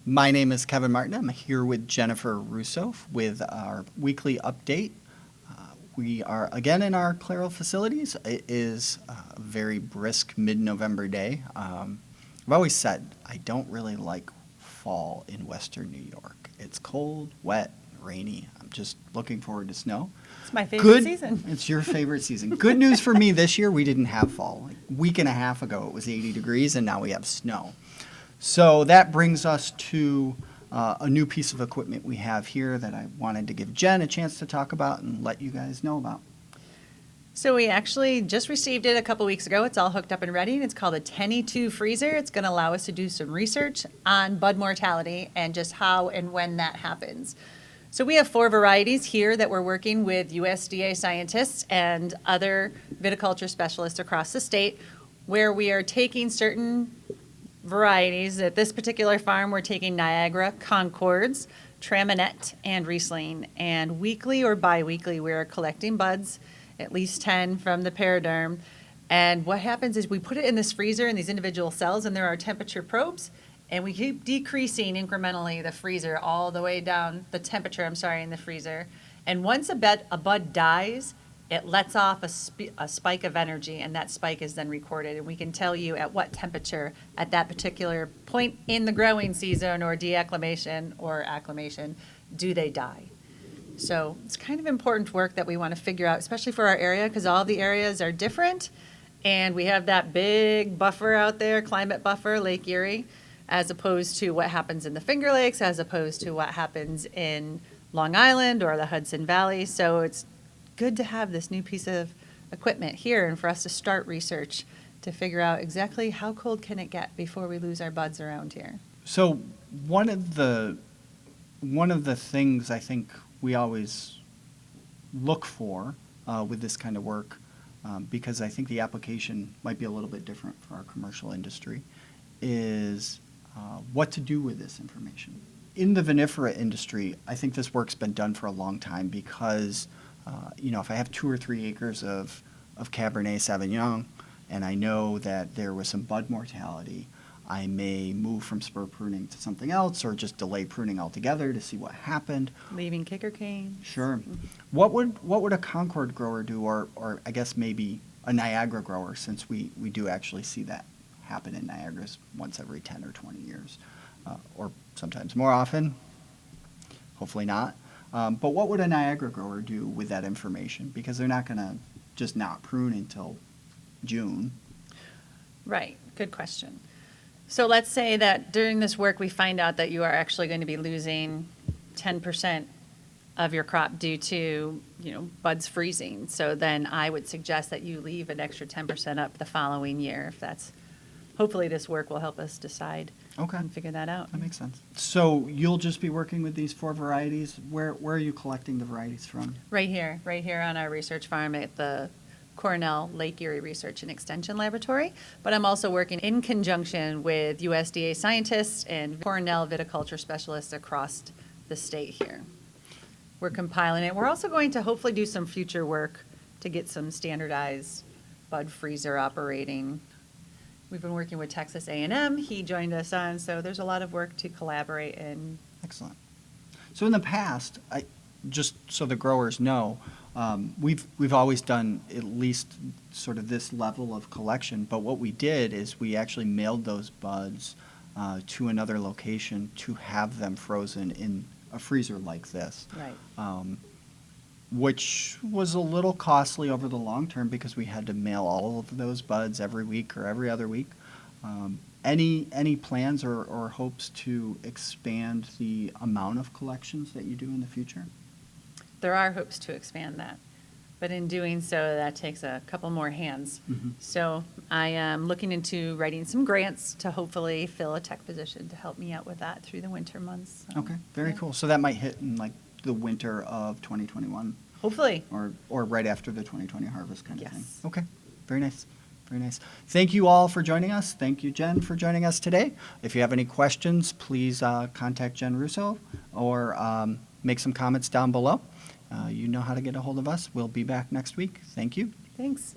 My name is Kevin Martin. I'm here with Jennifer Russo with our weekly update. We are again in our Clairol facilities. It is a very brisk mid-November day. I've always said I don't really like fall in Western New York. It's cold, wet, rainy. I'm just looking forward to snow. It's my favorite season. It's your favorite season. Good news for me this year, we didn't have fall. Like a week and a half ago, it was 80 degrees, and now we have snow. So that brings us to a new piece of equipment we have here that I wanted to give Jen a chance to talk about and let you guys know about. So we actually just received it a couple weeks ago. It's all hooked up and ready. And it's called a 10E2 freezer. It's going to allow us to do some research on bud mortality and just how and when that happens. So we have 4 varieties here that we're working with USDA scientists and other viticulture specialists across the state, where we are taking certain varieties. At this particular farm, we're taking Niagara, Concords, Traminette, and Riesling. And weekly or bi-weekly, we're collecting buds, at least 10 from the paraderm. And what happens is we put it in this freezer in these individual cells, and there are temperature probes, and we keep decreasing incrementally the freezer all the way down, the temperature, in the freezer. And once a bud dies, it lets off a spike of energy, and that spike is then recorded. And we can tell you at what temperature at that particular point in the growing season or deacclimation or acclimation do they die. So it's kind of important work that we want to figure out, especially for our area, because all the areas are different. And we have that big buffer out there, climate buffer, Lake Erie, as opposed to what happens in the Finger Lakes, as opposed to what happens in Long Island or the Hudson Valley. So it's good to have this new piece of equipment here and for us to start research to figure out exactly how cold can it get before we lose our buds around here. So one of the things I think we always look for with this kind of work, because I think the application might be a little bit different for our commercial industry, is what to do with this information. In the vinifera industry, I think this work's been done for a long time because if I have 2 or 3 acres of Cabernet Sauvignon and I know that there was some bud mortality, I may move from spur pruning to something else or just delay pruning altogether to see what happened. Leaving kicker canes. Sure. What would a Concord grower do, or I guess maybe a Niagara grower, since we do actually see that happen in Niagaras once every 10 or 20 years, or sometimes more often, hopefully not. But what would a Niagara grower do with that information? Because they're not going to just not prune until June. Right. Good question. So let's say that during this work we find out that you are actually going to be losing 10% of your crop due to, buds freezing. So then I would suggest that you leave an extra 10% up the following year. If that's, hopefully this work will help us decide. Okay. And figure that out. That makes sense. So you'll just be working with these 4 varieties. Where are you collecting the varieties from? Right here on our research farm at the Cornell Lake Erie Research and Extension Laboratory. But I'm also working in conjunction with USDA scientists and Cornell viticulture specialists across the state here. We're compiling it. We're also going to hopefully do some future work to get some standardized bud freezer operating. We've been working with Texas A&M. He joined us on, so there's a lot of work to collaborate in. Excellent. So in the past, just so the growers know, we've always done at least sort of this level of collection, but what we did is we actually mailed those buds to another location to have them frozen in a freezer like this. Right. Which was a little costly over the long term because we had to mail all of those buds every week or every other week. Any plans or hopes to expand the amount of collections that you do in the future? There are hopes to expand that, but in doing so, that takes a couple more hands. Mm-hmm. So I am looking into writing some grants to hopefully fill a tech position to help me out with that through the winter months. Okay, very cool. So that might hit in like the winter of 2021. Hopefully. Or right after the 2020 harvest kind of thing. Yes. Okay, very nice. Very nice. Thank you all for joining us. Thank you, Jen, for joining us today. If you have any questions, please contact Jen Russo or make some comments down below. You know how to get a hold of us. We'll be back next week. Thank you. Thanks.